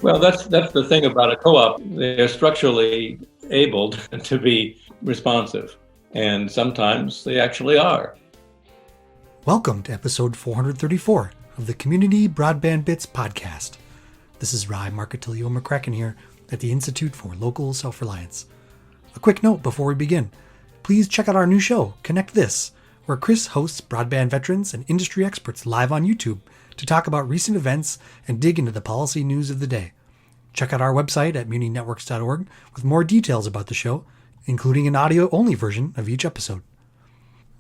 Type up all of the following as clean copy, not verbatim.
Well, that's the thing about a co-op. They're structurally abled to be responsive, and sometimes they actually are. Welcome to episode 434 of the Community Broadband Bits podcast. This is Rye Marketilio McCracken here at the Institute for Local Self-Reliance. A quick note before we begin. Please check out our new show, Connect This, where Chris hosts broadband veterans and industry experts live on YouTube to talk about recent events and dig into the policy news of the day. Check out our website at muninetworks.org with more details about the show, including an audio-only version of each episode.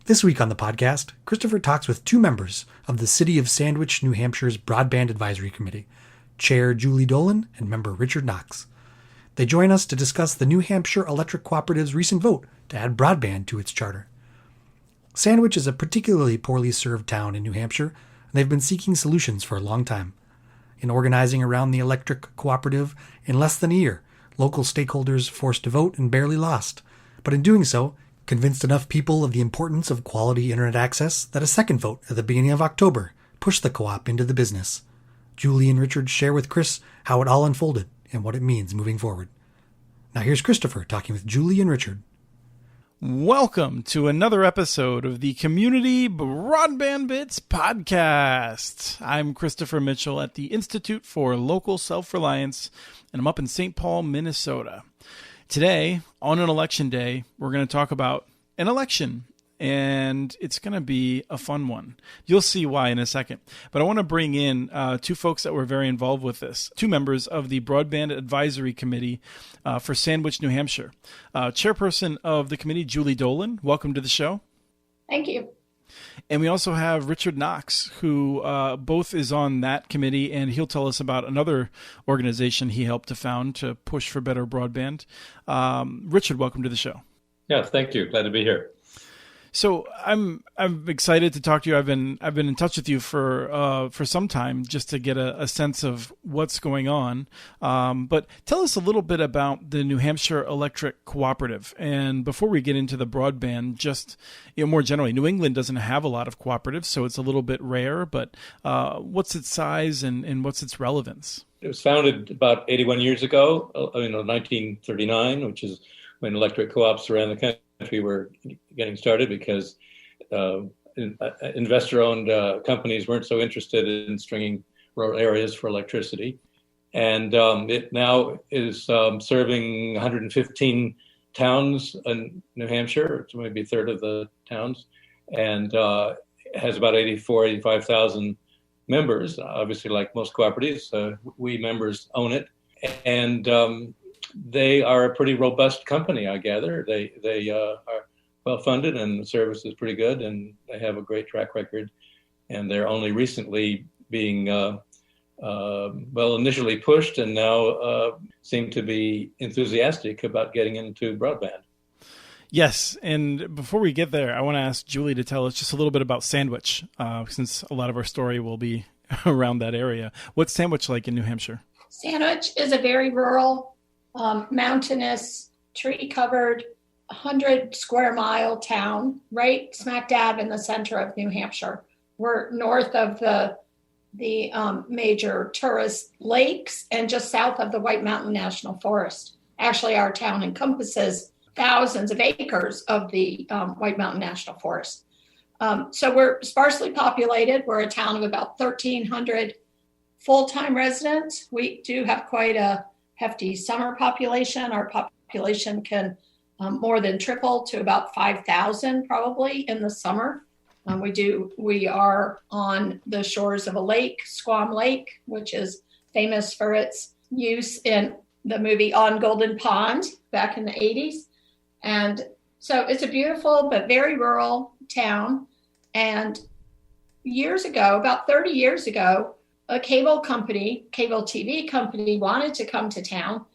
This week on the podcast, Christopher talks with two members of the City of Sandwich, New Hampshire's Broadband Advisory Committee, Chair Julie Dolan and Member Richard Knox. They join us to discuss the New Hampshire Electric Cooperative's recent vote to add broadband to its charter. Sandwich is a particularly poorly served town in New Hampshire, and they've been seeking solutions for a long time. In organizing around the electric cooperative, in less than a year, local stakeholders forced a vote and barely lost. But in doing so, convinced enough people of the importance of quality internet access that a second vote at the beginning of October pushed the co-op into the business. Julie and Richard share with Chris how it all unfolded and what it means moving forward. Now here's Christopher talking with Julie and Richard. Welcome to another episode of the Community Broadband Bits podcast. I'm Christopher Mitchell at the Institute for Local Self-Reliance, and I'm up in St. Paul, Minnesota. Today, on an election day, we're going to talk about an election, and it's going to be a fun one. You'll see why in a second. But I want to bring in two folks that were very involved with this, two members of the Broadband Advisory Committee for Sandwich, New Hampshire. Chairperson of the committee, Julie Dolan, welcome to the show. Thank you. And we also have Richard Knox, who both is on that committee, and he'll tell us about another organization he helped to found to push for better broadband. Richard, welcome to the show. Yeah, thank you. Glad to be here. So I'm excited to talk to you. I've been in touch with you for some time just to get a sense of what's going on. But tell us a little bit about the New Hampshire Electric Cooperative. And before we get into the broadband, just more generally, New England doesn't have a lot of cooperatives, so it's a little bit rare. But what's its size and what's its relevance? It was founded about 81 years ago, 1939, which is when electric co-ops around the country were getting started because investor-owned companies weren't so interested in stringing rural areas for electricity. And it now is serving 115 towns in New Hampshire. It's maybe a third of the towns, and has about 85,000 members. Obviously, like most cooperatives, we members own it. And they are a pretty robust company, I gather. They are well-funded, and the service is pretty good, and they have a great track record. And they're only recently being, initially pushed and now seem to be enthusiastic about getting into broadband. Yes, and before we get there, I want to ask Julie to tell us just a little bit about Sandwich, since a lot of our story will be around that area. What's Sandwich like in New Hampshire? Sandwich is a very rural, mountainous, tree-covered, 100-square-mile town, right smack dab in the center of New Hampshire. We're north of the major tourist lakes and just south of the White Mountain National Forest. Actually, our town encompasses thousands of acres of the White Mountain National Forest. So we're sparsely populated. We're a town of about 1,300 full-time residents. We do have quite a hefty summer population. Our population can more than triple to about 5,000 probably in the summer. We are on the shores of a lake, Squam Lake, which is famous for its use in the movie On Golden Pond back in the 80s. And so it's a beautiful but very rural town. And years ago, about 30 years ago, a cable TV company wanted to come to town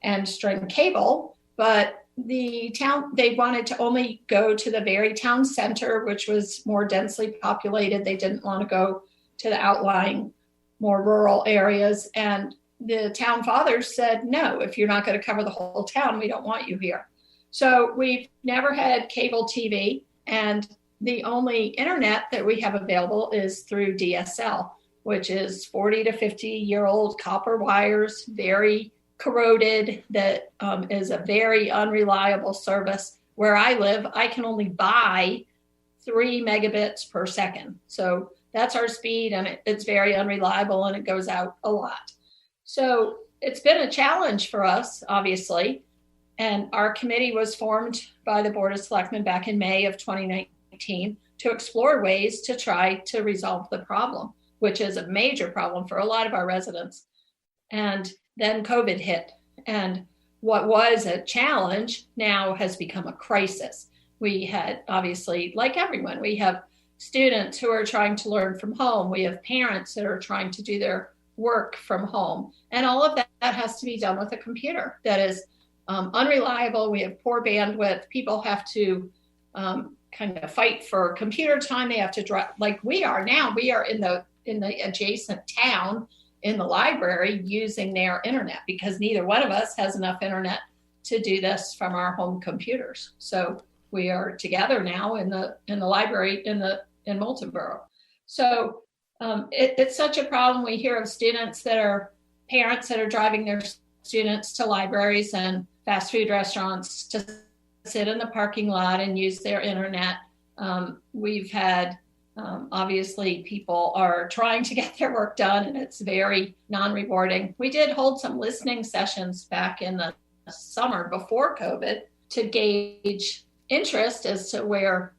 and string cable, but the town, they wanted to only go to the very town center, which was more densely populated. They didn't want to go to the outlying, more rural areas. And the town fathers said, no, if you're not going to cover the whole town, we don't want you here. So we've never had cable TV, and the only internet that we have available is through DSL. which is 40 to 50-year-old copper wires, very corroded, that is a very unreliable service. Where I live, I can only buy 3 megabits per second. So that's our speed, and it's very unreliable, and it goes out a lot. So it's been a challenge for us, obviously. And our committee was formed by the Board of Selectmen back in May of 2019 to explore ways to try to resolve the problem, which is a major problem for a lot of our residents. And then COVID hit, and what was a challenge now has become a crisis. We had, obviously, like everyone, we have students who are trying to learn from home. We have parents that are trying to do their work from home. And all of that has to be done with a computer that is unreliable. We have poor bandwidth. People have to kind of fight for computer time. They have to drive, like we are now. We are in the adjacent town in the library using their internet because neither one of us has enough internet to do this from our home computers. So we are together now in the library in Moultonborough. So it's such a problem. We hear of parents that are driving their students to libraries and fast food restaurants to sit in the parking lot and use their internet. We've had, obviously, people are trying to get their work done, and it's very non-rewarding. We did hold some listening sessions back in the summer before COVID to gauge interest as to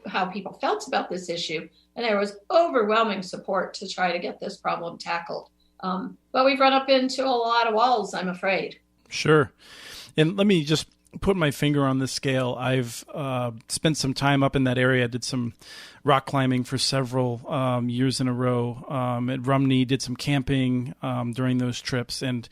how people felt about this issue. And there was overwhelming support to try to get this problem tackled. But we've run up into a lot of walls, I'm afraid. Sure. And let me just put my finger on the scale. I've spent some time up in that area. I did some rock climbing for several years in a row at Rumney, did some camping during those trips. And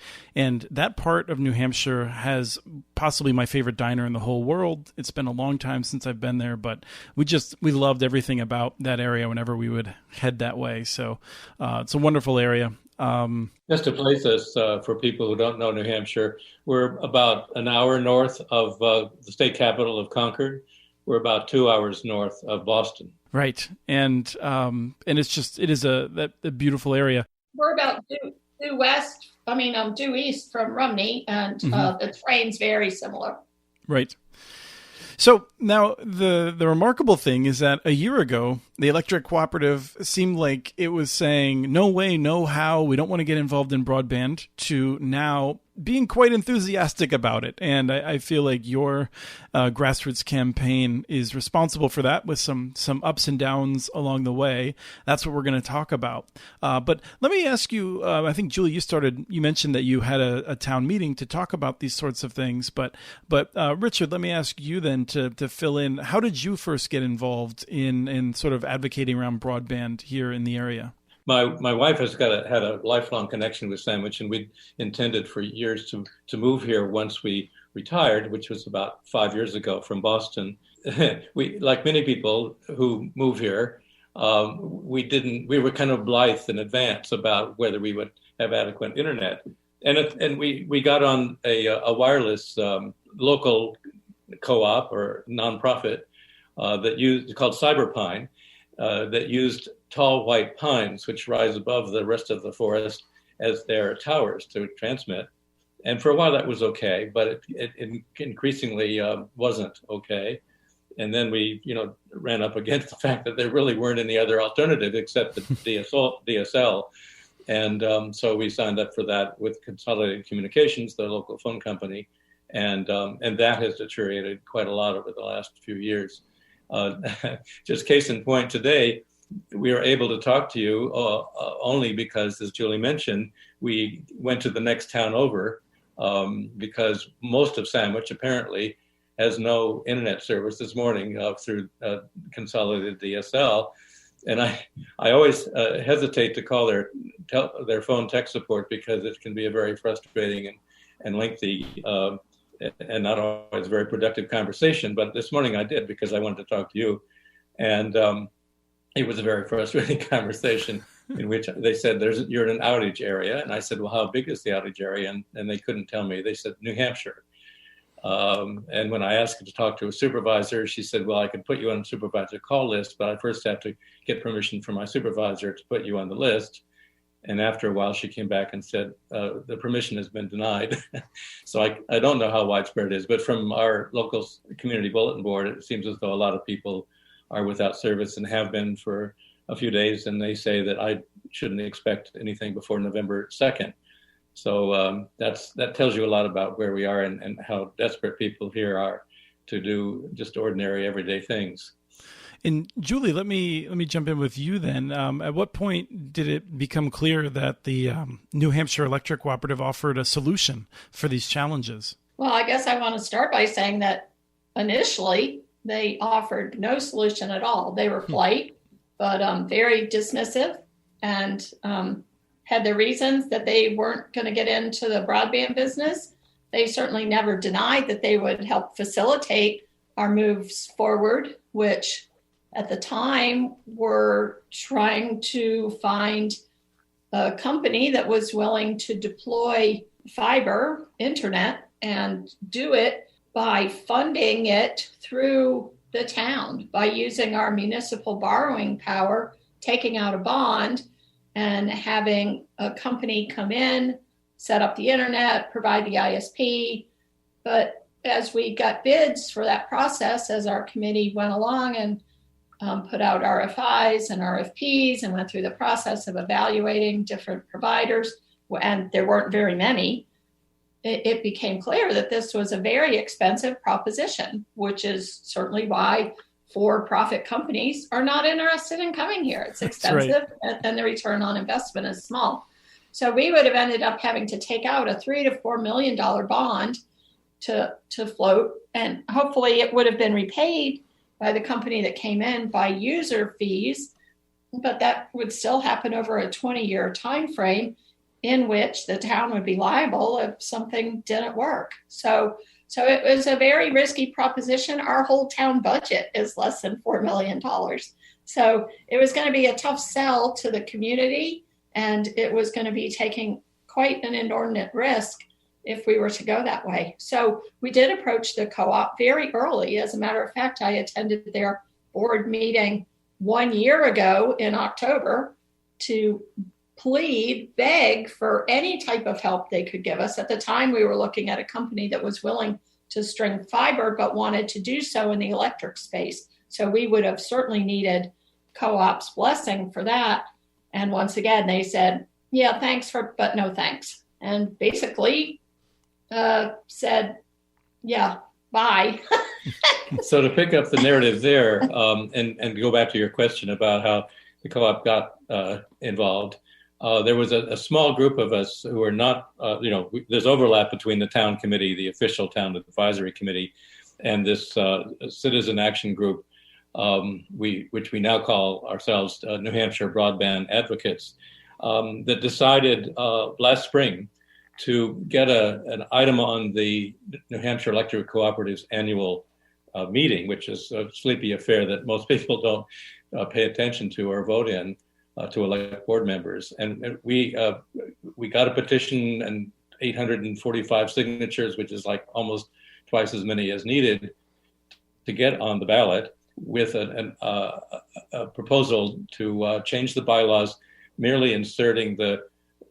that part of New Hampshire has possibly my favorite diner in the whole world. It's been a long time since I've been there, but we loved everything about that area whenever we would head that way. So it's a wonderful area. Just to place us for people who don't know New Hampshire, we're about an hour north of the state capital of Concord. We're about 2 hours north of Boston. Right, and it is a beautiful area. We're about due east from Rumney, and the terrain's very similar. Right. So now the remarkable thing is that a year ago, the Electric Cooperative seemed like it was saying, no way, no how, we don't want to get involved in broadband, to now being quite enthusiastic about it. And I feel like your Grassroots campaign is responsible for that, with some ups and downs along the way. That's what we're going to talk about. But let me ask you, I think, Julie, you mentioned that you had a town meeting to talk about these sorts of things. But Richard, let me ask you then to fill in. How did you first get involved in sort of advocating around broadband here in the area? My wife has had a lifelong connection with Sandwich, and we'd intended for years to move here once we retired, which was about 5 years ago from Boston. We, like many people who move here, we were kind of blithe in advance about whether we would have adequate internet, and we got on a wireless local co-op or nonprofit called Cyberpine. That used tall white pines, which rise above the rest of the forest as their towers to transmit. And for a while that was okay, but it increasingly wasn't okay. And then we, ran up against the fact that there really weren't any other alternative except the DSL. And so we signed up for that with Consolidated Communications, the local phone company. And that has deteriorated quite a lot over the last few years. Just case in point, today we are able to talk to you only because, as Julie mentioned, we went to the next town over because most of Sandwich apparently has no internet service this morning through Consolidated DSL. And I always hesitate to call their phone tech support because it can be a very frustrating and lengthy and not always very productive conversation. But this morning I did because I wanted to talk to you. And it was a very frustrating conversation in which they said, you're in an outage area. And I said, well, how big is the outage area? And they couldn't tell me. They said, New Hampshire. And when I asked her to talk to a supervisor, she said, well, I could put you on a supervisor call list, but I first have to get permission from my supervisor to put you on the list. And after a while, she came back and said, the permission has been denied. So I don't know how widespread it is, but from our local community bulletin board, it seems as though a lot of people are without service and have been for a few days. And they say that I shouldn't expect anything before November 2nd. So that tells you a lot about where we are and how desperate people here are to do just ordinary everyday things. And Julie, let me jump in with you then. At what point did it become clear that the New Hampshire Electric Cooperative offered a solution for these challenges? Well, I guess I want to start by saying that initially they offered no solution at all. They were polite, but very dismissive, and had their reasons that they weren't going to get into the broadband business. They certainly never denied that they would help facilitate our moves forward, which at the time were trying to find a company that was willing to deploy fiber internet and do it by funding it through the town, by using our municipal borrowing power, taking out a bond and having a company come in, set up the internet, provide the ISP. But as we got bids for that process, as our committee went along and put out RFIs and RFPs and went through the process of evaluating different providers, and there weren't very many, it became clear that this was a very expensive proposition, which is certainly why for-profit companies are not interested in coming here. It's expensive, right, and the return on investment is small. So we would have ended up having to take out a $3 to $4 million bond to float, and hopefully it would have been repaid by the company that came in by user fees, but that would still happen over a 20-year time frame in which the town would be liable if something didn't work. So it was a very risky proposition. Our whole town budget is less than $4 million. So it was going to be a tough sell to the community, and it was going to be taking quite an inordinate risk if we were to go that way. So we did approach the co-op very early. As a matter of fact, I attended their board meeting 1 year ago in October to plead, beg for any type of help they could give us. At the time, we were looking at a company that was willing to string fiber, but wanted to do so in the electric space. So we would have certainly needed co-op's blessing for that. And once again, they said, yeah, thanks but no thanks. And basically said, yeah, bye. So to pick up the narrative there and go back to your question about how the co-op got involved, there was a small group of us who are not, there's overlap between the town committee, the official town advisory committee, and this citizen action group, which we now call ourselves New Hampshire Broadband Advocates, that decided last spring to get an item on the New Hampshire Electric Cooperative's annual meeting, which is a sleepy affair that most people don't pay attention to or vote in, to elect board members. And we got a petition and 845 signatures, which is like almost twice as many as needed to get on the ballot, with a proposal to change the bylaws, merely inserting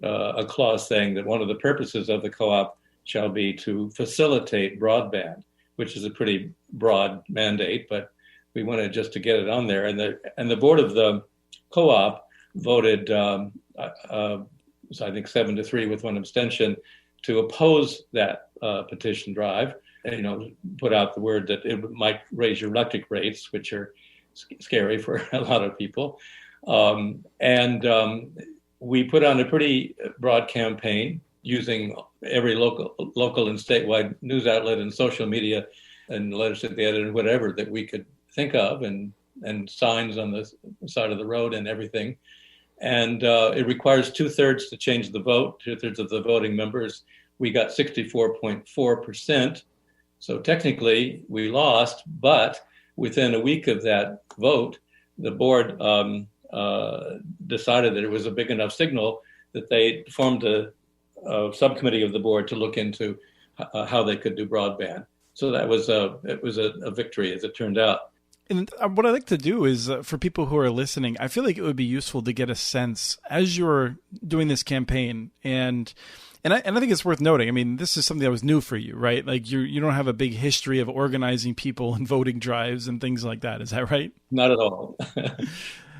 a clause saying that one of the purposes of the co-op shall be to facilitate broadband, which is a pretty broad mandate, but we wanted just to get it on there. And the board of the co-op voted, I think 7-3 with one abstention, to oppose that petition drive. And, put out the word that it might raise your electric rates, which are scary for a lot of people. We put on a pretty broad campaign using every local and statewide news outlet and social media and letters to the editor and whatever that we could think of, and signs on the side of the road and everything. And it requires 2/3 to change the vote, 2/3 of the voting members. We got 64.4%. So technically we lost, but within a week of that vote, the board decided that it was a big enough signal that they formed a subcommittee of the board to look into how they could do broadband. So it was a victory, as it turned out. And what I like to do is for people who are listening, I feel like it would be useful to get a sense as you're doing this campaign. And I think it's worth noting. I mean, this is something that was new for you, right? Like you don't have a big history of organizing people and voting drives and things like that. Is that right? Not at all.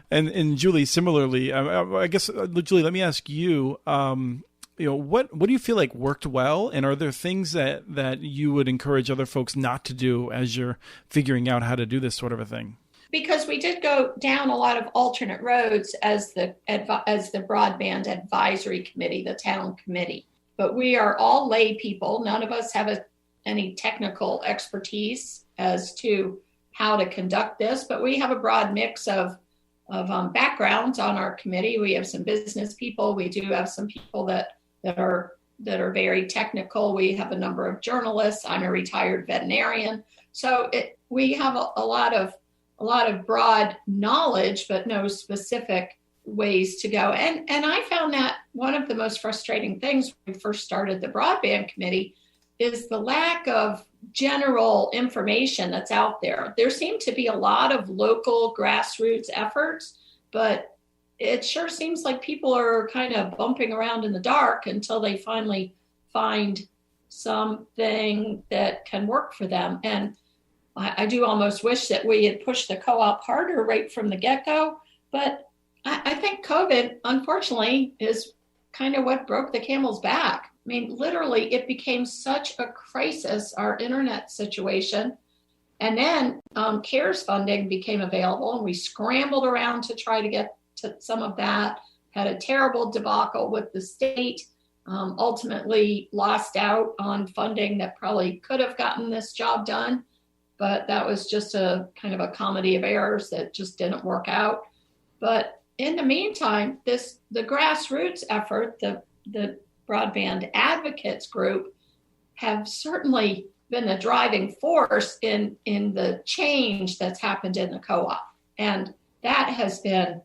And Julie, similarly, I guess, Julie, let me ask you, what do you feel like worked well? And are there things that you would encourage other folks not to do as you're figuring out how to do this sort of a thing? Because we did go down a lot of alternate roads as the Broadband Advisory Committee, the town committee. But we are all lay people. None of us have any technical expertise as to how to conduct this, but we have a broad mix of backgrounds on our committee. We have some business people. We do have some people that are very technical. We have a number of journalists. I'm a retired veterinarian. So we have a lot of broad knowledge, but no specific ways to go. And I found that one of the most frustrating things when we first started the Broadband Committee is the lack of general information that's out there. There seem to be a lot of local grassroots efforts, but it sure seems like people are kind of bumping around in the dark until they finally find something that can work for them. And I do almost wish that we had pushed the co-op harder right from the get-go, but I think COVID, unfortunately, is kind of what broke the camel's back. I mean, literally, it became such a crisis, our internet situation. And then CARES funding became available, and we scrambled around to try to get to some of that, had a terrible debacle with the state, ultimately lost out on funding that probably could have gotten this job done. But that was just a kind of a comedy of errors that just didn't work out. But in the meantime, the grassroots effort, the Broadband Advocates Group, have certainly been the driving force in the change that's happened in the co-op. And that has been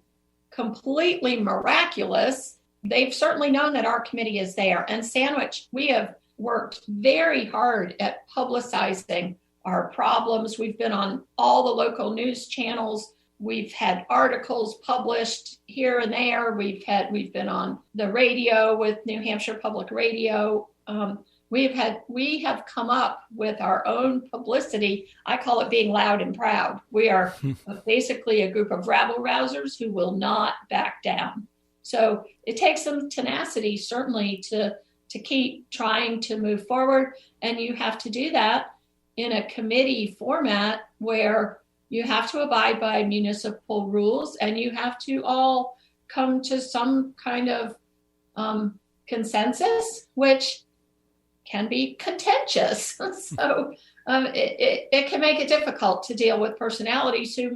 completely miraculous. They've certainly known that our committee is there. And Sandwich, we have worked very hard at publicizing our problems. We've been on all the local news channels. We've had articles published here and there. We've been on the radio with New Hampshire Public Radio. We have come up with our own publicity. I call it being loud and proud. We are basically a group of rabble-rousers who will not back down. So it takes some tenacity, certainly, to keep trying to move forward. And you have to do that in a committee format where you have to abide by municipal rules and you have to all come to some kind of consensus, which can be contentious. So it can make it difficult to deal with personalities who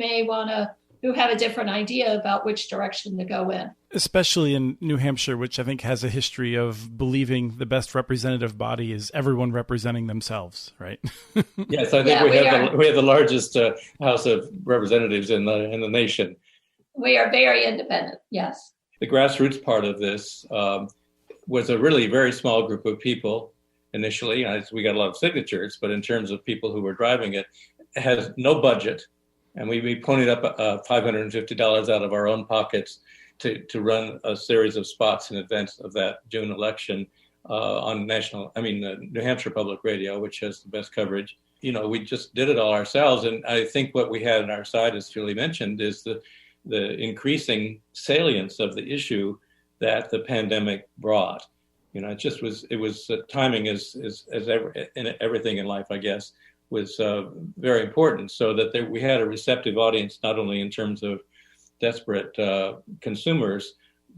have a different idea about which direction to go in. Especially in New Hampshire, which I think has a history of believing the best representative body is everyone representing themselves, right? Yes, I think we have the largest House of Representatives in the nation. We are very independent, yes. The grassroots part of this was a really very small group of people initially. We got a lot of signatures, but in terms of people who were driving it has no budget. And we ponied up $550 out of our own pockets to run a series of spots in advance of that June election on New Hampshire Public Radio, which has the best coverage. You know, we just did it all ourselves. And I think what we had on our side, as Julie mentioned, is the increasing salience of the issue that the pandemic brought. You know, it was timing as in everything in life, I guess, was very important, so that we had a receptive audience, not only in terms of desperate consumers,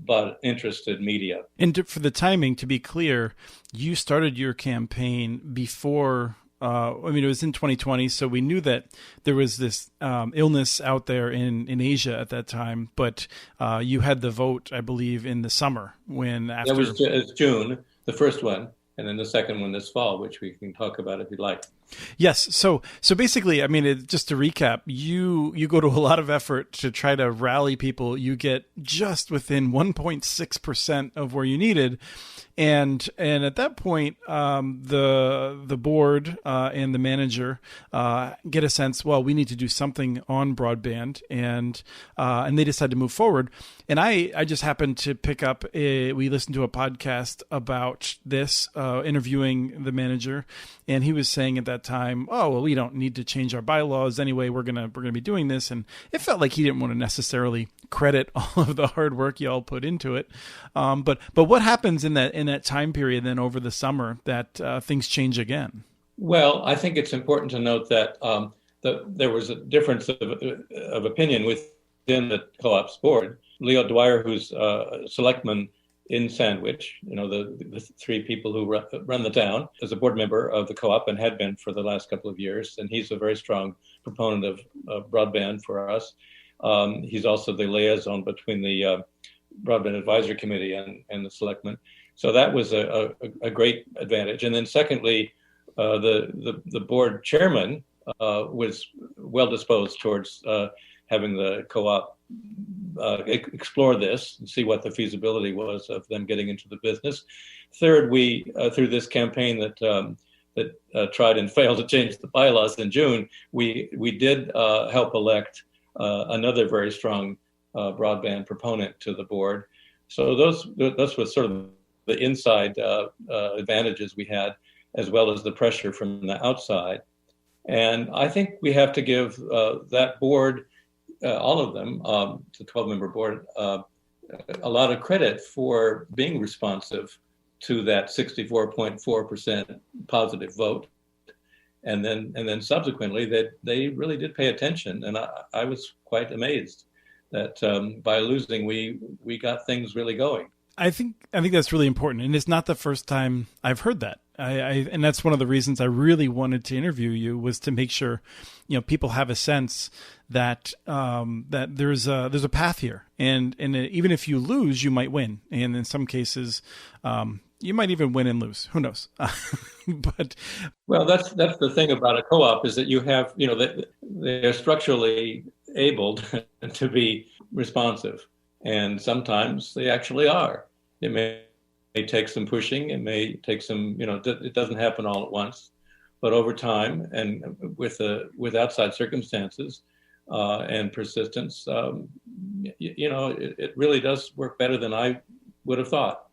but interested media. And for the timing, to be clear, you started your campaign before, it was in 2020, so we knew that there was this illness out there in Asia at that time, but you had the vote, I believe, in the summer It was June, the first one, and then the second one this fall, which we can talk about if you'd like. Yes. So basically, I mean, just to recap, you go to a lot of effort to try to rally people. You get just within 1.6% of where you needed. And at that point, the board and the manager get a sense, well, we need to do something on broadband, and they decide to move forward. And I just happened to pick up we listened to a podcast about this, interviewing the manager, and he was saying at that time, oh, well, we don't need to change our bylaws anyway. We're gonna be doing this, and it felt like he didn't want to necessarily credit all of the hard work y'all put into it. But what happens in that time period then over the summer that things change again? Well, I think it's important to note that there was a difference of opinion within the co-op's board. Leo Dwyer, who's a selectman in Sandwich, the three people who run the town, is a board member of the co-op and had been for the last couple of years. And he's a very strong proponent of broadband for us. He's also the liaison between the Broadband Advisory Committee and the selectmen. So that was a great advantage. And then secondly, the board chairman was well disposed towards having the co-op explore this and see what the feasibility was of them getting into the business. Third, we through this campaign that tried and failed to change the bylaws in June, we did help elect another very strong broadband proponent to the board. So those was sort of the inside advantages we had, as well as the pressure from the outside. And I think we have to give that board, all of them, the 12-member board, a lot of credit for being responsive to that 64.4% positive vote. And then subsequently that they really did pay attention. And I was quite amazed that by losing, we got things really going. I think that's really important, and it's not the first time I've heard that. And that's one of the reasons I really wanted to interview you, was to make sure, people have a sense that that there's a path here, and even if you lose, you might win, and in some cases, you might even win and lose. Who knows? But that's the thing about a co-op, is that you have they're structurally able to be responsive, and sometimes they actually are. It may take some pushing. It may take some, it doesn't happen all at once, but over time and with outside circumstances and persistence, it really does work better than I would have thought.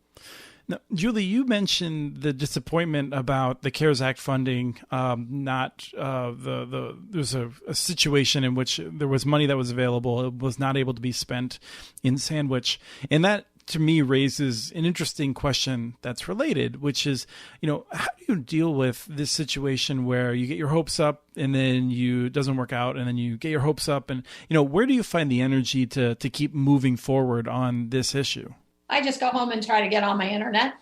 Now, Julie, you mentioned the disappointment about the CARES Act funding. There's a situation in which there was money that was available. It was not able to be spent in Sandwich. And that, to me, raises an interesting question that's related, which is, how do you deal with this situation where you get your hopes up and then it doesn't work out, and then you get your hopes up, and, where do you find the energy to keep moving forward on this issue? I just go home and try to get on my internet.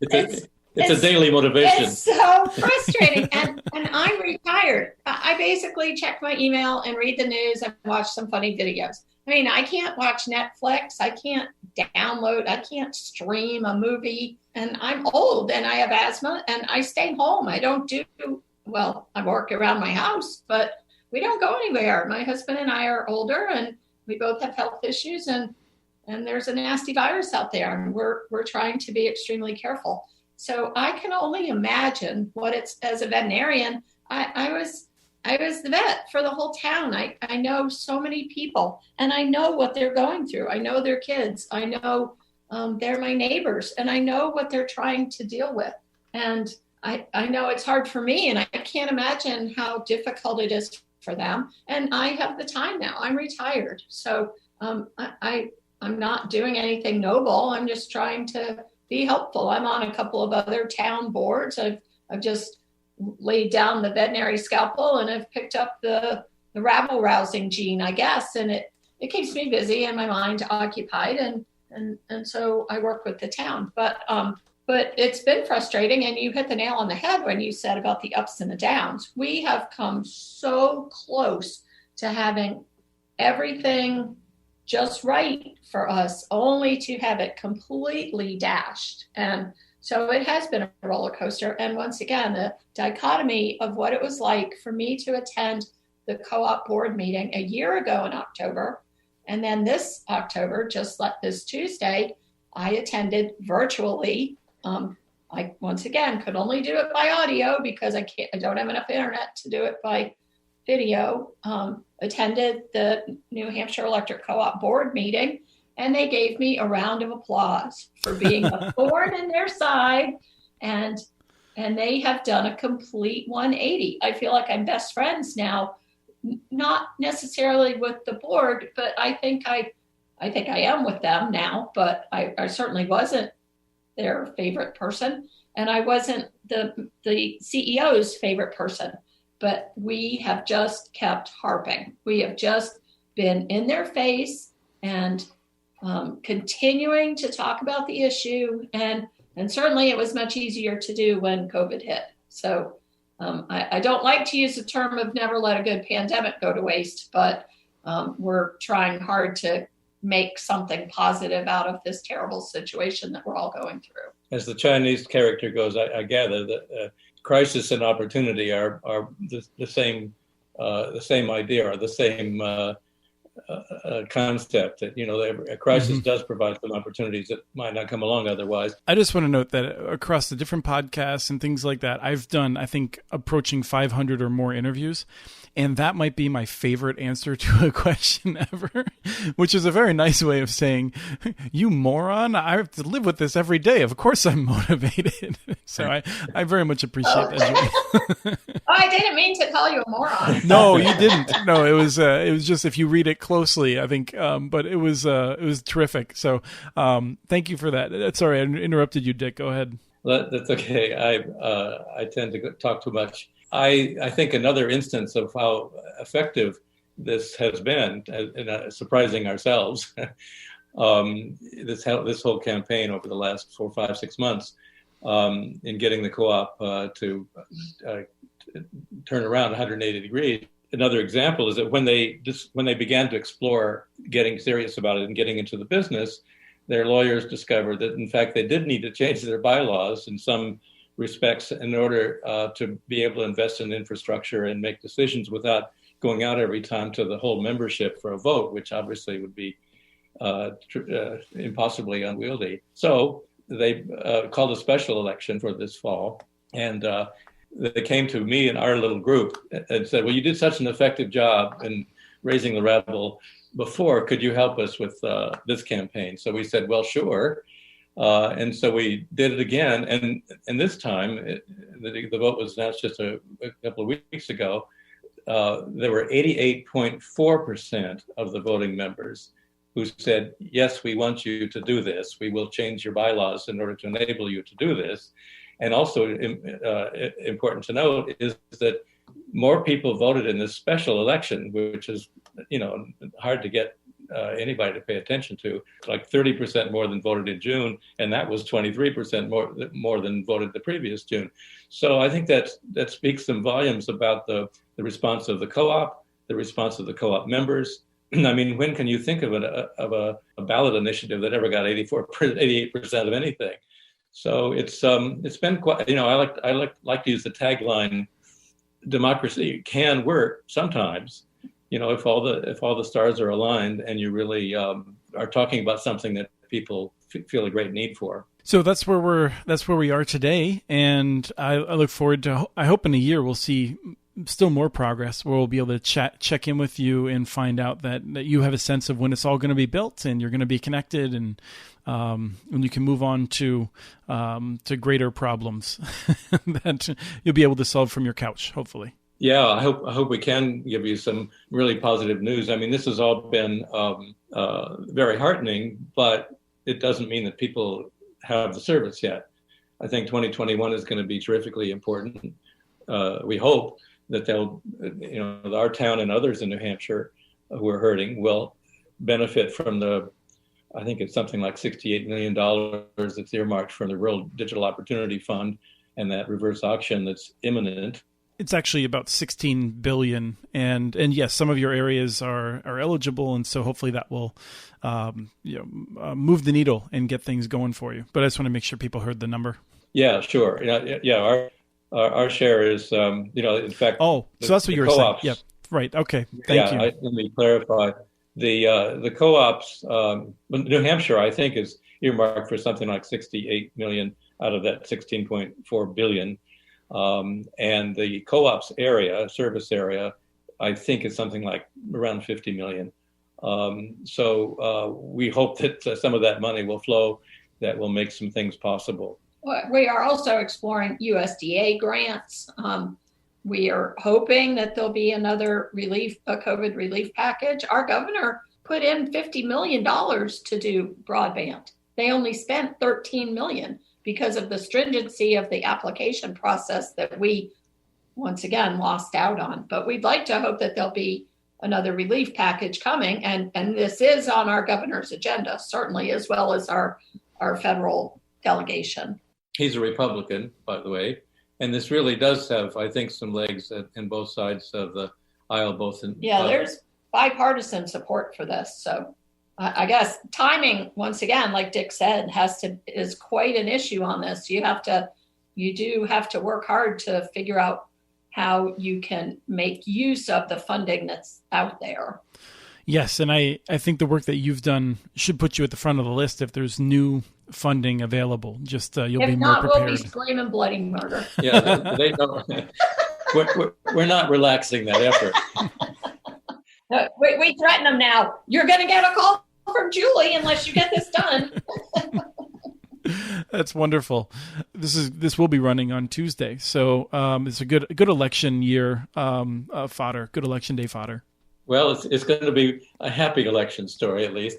It's a daily motivation. It's so frustrating. and I'm retired. I basically check my email and read the news and watch some funny videos. I mean, I can't watch Netflix. I can't download. I can't stream a movie. And I'm old and I have asthma and I stay home. I don't I work around my house, but we don't go anywhere. My husband and I are older and we both have health issues, and there's a nasty virus out there, and we're trying to be extremely careful. So I can only imagine what it's, as a veterinarian, I was the vet for the whole town. I know so many people, and I know what they're going through. I know their kids. I know they're my neighbors, and I know what they're trying to deal with. And I know it's hard for me, and I can't imagine how difficult it is for them. And I have the time now. I'm retired. So I'm not doing anything noble. I'm just trying to be helpful. I'm on a couple of other town boards. I've just laid down the veterinary scalpel, and I've picked up the rabble rousing gene, I guess. And it keeps me busy and my mind occupied. And so I work with the town. But it's been frustrating, and you hit the nail on the head when you said about the ups and the downs. We have come so close to having everything just right for us, only to have it completely dashed. And So it has been a roller coaster. And once again, the dichotomy of what it was like for me to attend the co-op board meeting a year ago in October, and then this October, just like this Tuesday, I attended virtually. I once again could only do it by audio because I don't have enough internet to do it by video. Attended the New Hampshire Electric Co-op board meeting, and they gave me a round of applause for being a thorn in their side, and they have done a complete 180. I feel like I'm best friends now, not necessarily with the board, but I think I am with them now, but I certainly wasn't their favorite person, and I wasn't the CEO's favorite person, but we have just kept harping. We have just been in their face and continuing to talk about the issue, and certainly it was much easier to do when COVID hit. So I don't like to use the term of never let a good pandemic go to waste, but we're trying hard to make something positive out of this terrible situation that we're all going through. As the Chinese character goes, I gather that crisis and opportunity are the same idea, or the same concept, that a crisis does provide some opportunities that might not come along otherwise. I just want to note that across the different podcasts and things like that, I've done, I think, approaching 500 or more interviews. And that might be my favorite answer to a question ever, which is a very nice way of saying, you moron, I have to live with this every day. Of course I'm motivated. So I very much appreciate that. I didn't mean to call you a moron. No, you didn't. No, it was just, if you read it closely, I think, but it was terrific. So thank you for that. Sorry, I interrupted you, Dick. Go ahead. That's okay. I tend to talk too much. I think another instance of how effective this has been, in surprising ourselves, this whole campaign over the last 4, 5, 6 months, in getting the co-op to turn around 180 degrees. Another example is that when they began to explore getting serious about it and getting into the business, their lawyers discovered that in fact they did need to change their bylaws in some respects in order to be able to invest in infrastructure and make decisions without going out every time to the whole membership for a vote, which obviously would be impossibly unwieldy. So they called a special election for this fall, and they came to me and our little group and said, well, you did such an effective job in raising the rabble before, could you help us with this campaign? So we said, well, sure. And so we did it again, and this time the vote was announced just a couple of weeks ago. There were 88.4% of the voting members who said, yes, we want you to do this. We will change your bylaws in order to enable you to do this. And also important to note is that more people voted in this special election, which is, hard to get anybody to pay attention to, like 30% more than voted in June, and that was 23% more than voted the previous June. So I think that speaks some volumes about the response of the co-op, the response of the co-op members. I mean, when can you think of a ballot initiative that ever got 88% of anything? So it's been quite. I like to use the tagline, "Democracy can work sometimes." If all the stars are aligned and you really are talking about something that people feel a great need for. So that's where we are today, and I look forward to. I hope in a year we'll see still more progress, where we'll be able to check in with you and find out that you have a sense of when it's all going to be built and you're going to be connected, and you can move on to greater problems that you'll be able to solve from your couch, hopefully. Yeah, I hope we can give you some really positive news. I mean, this has all been very heartening, but it doesn't mean that people have the service yet. I think 2021 is going to be terrifically important. We hope that our town and others in New Hampshire who are hurting will benefit from I think it's something like $68 million that's earmarked from the Rural Digital Opportunity Fund and that reverse auction that's imminent. It's actually about 16 billion, and yes, some of your areas are eligible, and so hopefully that will move the needle and get things going for you. But I just want to make sure people heard the number. Yeah, sure. Our share is, in fact. Oh, so that's what you were saying. Yep. Right. Okay. Thank you. Let me clarify. The co-ops, New Hampshire, I think, is earmarked for something like 68 million out of that 16.4 billion. And the co-ops service area, I think is something like around 50 million. So we hope that some of that money will flow, that will make some things possible. We are also exploring USDA grants. We are hoping that there'll be another a COVID relief package. Our governor put in $50 million to do broadband. They only spent $13 million because of the stringency of the application process that we, once again, lost out on. But we'd like to hope that there'll be another relief package coming. And this is on our governor's agenda, certainly, as well as our federal delegation. He's a Republican, by the way. And this really does have, I think, some legs in both sides of the aisle, there's bipartisan support for this. So I guess timing, once again, like Dick said, is quite an issue on this. You do have to work hard to figure out how you can make use of the funding that's out there. Yes, and I think the work that you've done should put you at the front of the list if there's new funding available. Just you'll be more prepared. If not, we'll be screaming bloody murder. Yeah, they don't. We're not relaxing that effort. We threaten them now. You're going to get a call from Julie unless you get this done. That's wonderful. This will be running on Tuesday, so it's a good election year fodder. Good election day fodder. Well, it's going to be a happy election story, at least.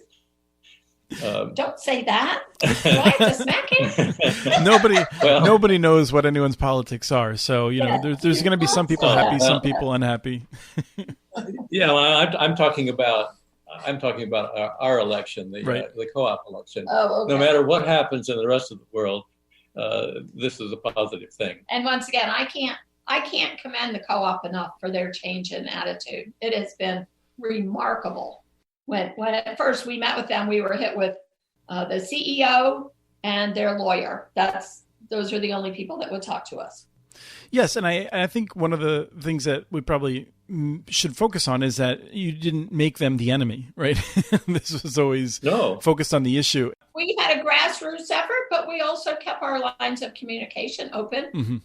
Don't say that. Do I have to smack him? Nobody knows what anyone's politics are. So, there's going to be some people happy, some people unhappy. Yeah, well, I'm talking about our election, the co-op election. Oh, okay. No matter what happens in the rest of the world, this is a positive thing. And once again, I can't commend the co-op enough for their change in attitude. It has been remarkable. When at first we met with them, we were hit with the CEO and their lawyer. Those are the only people that would talk to us. Yes, and I think one of the things that we probably should focus on is that you didn't make them the enemy, right? This was always focused on the issue. We had a grassroots effort, but we also kept our lines of communication open. Mm-hmm.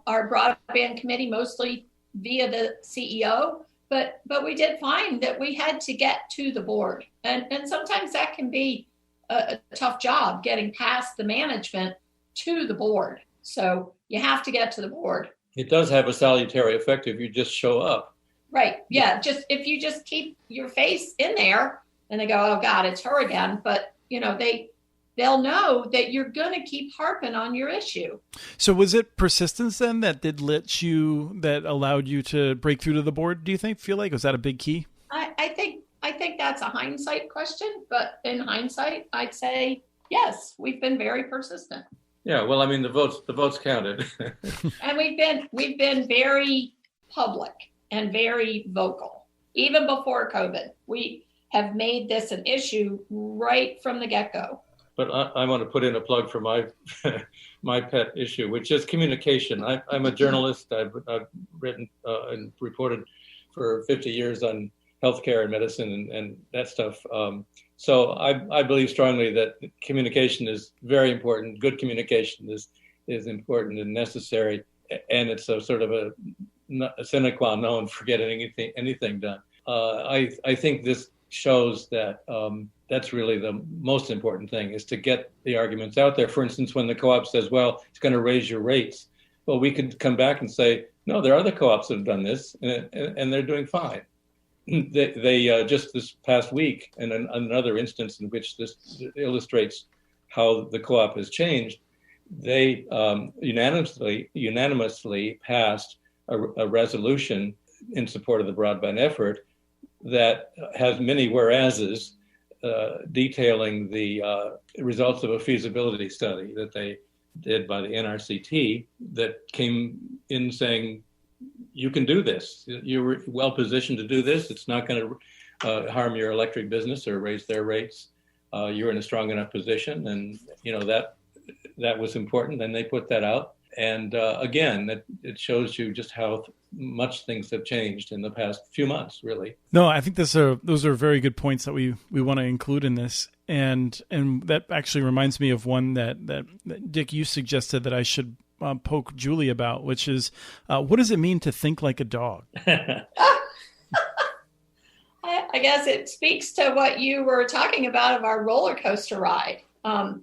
Our broadband committee, mostly via the CEO, but we did find that we had to get to the board. And sometimes that can be a tough job, getting past the management to the board. So you have to get to the board. It does have a salutary effect if you just show up. Right. Yeah. If you just keep your face in there and they go, oh God, it's her again. But they'll know that you're going to keep harping on your issue. So was it persistence then that that allowed you to break through to the board? Do you feel like, was that a big key? I think that's a hindsight question, but in hindsight, I'd say, yes, we've been very persistent. Yeah. Well, I mean, the votes counted. And we've been very public and very vocal. Even before COVID, we have made this an issue right from the get-go. But I want to put in a plug for my my pet issue, which is communication. I'm a journalist. I've written and reported for 50 years on healthcare and medicine and that stuff. So I believe strongly that communication is very important. Good communication is important and necessary, and it's a sort of a sine qua non for getting anything done. I think this shows that that's really the most important thing, is to get the arguments out there. For instance, when the co-op says, well, it's going to raise your rates. Well, we could come back and say, no, there are other co-ops that have done this and they're doing fine. They just this past week, and another instance in which this illustrates how the co-op has changed, they unanimously passed a resolution in support of the broadband effort that has many whereases detailing the results of a feasibility study that they did by the NRCT that came in saying, you can do this. You're well positioned to do this. It's not going to harm your electric business or raise their rates. You're in a strong enough position, and that that was important, and they put that out. And again, it shows you just how much things have changed in the past few months, really. No, I think those are very good points that we want to include in this. And that actually reminds me of one that Dick, you suggested that I should poke Julie about, which is, what does it mean to think like a dog? I guess it speaks to what you were talking about of our roller coaster ride. And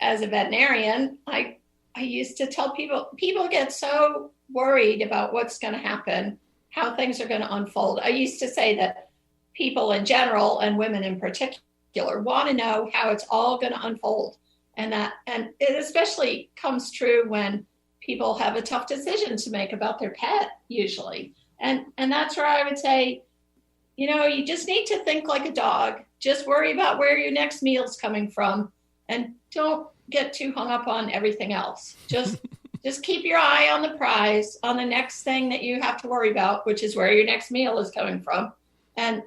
as a veterinarian, I used to tell people get so worried about what's going to happen, how things are going to unfold. I used to say that people in general and women in particular want to know how it's all going to unfold. And it especially comes true when people have a tough decision to make about their pet, usually. And that's where I would say, you just need to think like a dog. Just worry about where your next meal's coming from, and don't get too hung up on everything else. Just keep your eye on the prize, on the next thing that you have to worry about, which is where your next meal is coming from, and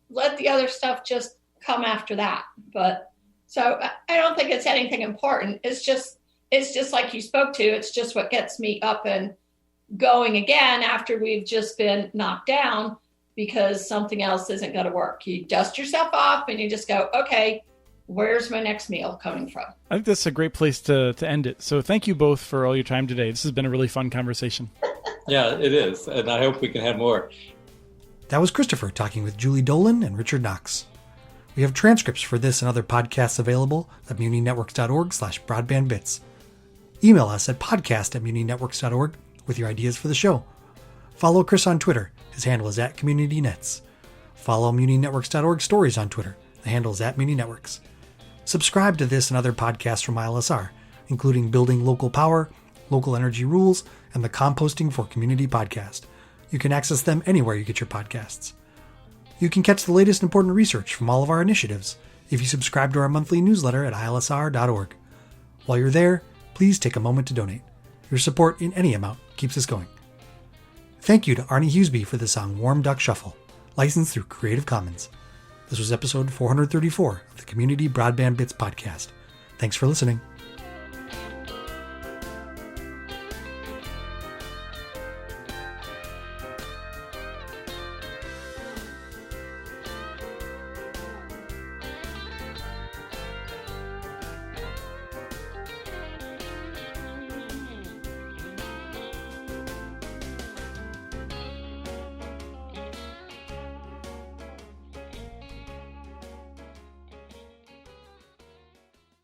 let the other stuff just come after that. But so I don't think it's anything important. It's just like you spoke to. It's just what gets me up and going again after we've just been knocked down because something else isn't going to work. You dust yourself off and you just go, okay, where's my next meal coming from? I think that's a great place to end it. So thank you both for all your time today. This has been a really fun conversation. Yeah, it is. And I hope we can have more. That was Christopher talking with Julie Dolan and Richard Knox. We have transcripts for this and other podcasts available at muninetworks.org/broadbandbits. Email us at podcast@muninetworks.org with your ideas for the show. Follow Chris on Twitter. His handle is @CommunityNets. Follow muninetworks.org stories on Twitter. The handle is @muninetworks. Subscribe to this and other podcasts from ILSR, including Building Local Power, Local Energy Rules, and the Composting for Community podcast. You can access them anywhere you get your podcasts. You can catch the latest important research from all of our initiatives if you subscribe to our monthly newsletter at ilsr.org. While you're there, please take a moment to donate. Your support in any amount keeps us going. Thank you to Arnie Huseby for the song Warm Duck Shuffle, licensed through Creative Commons. This was episode 434 of the Community Broadband Bits podcast. Thanks for listening.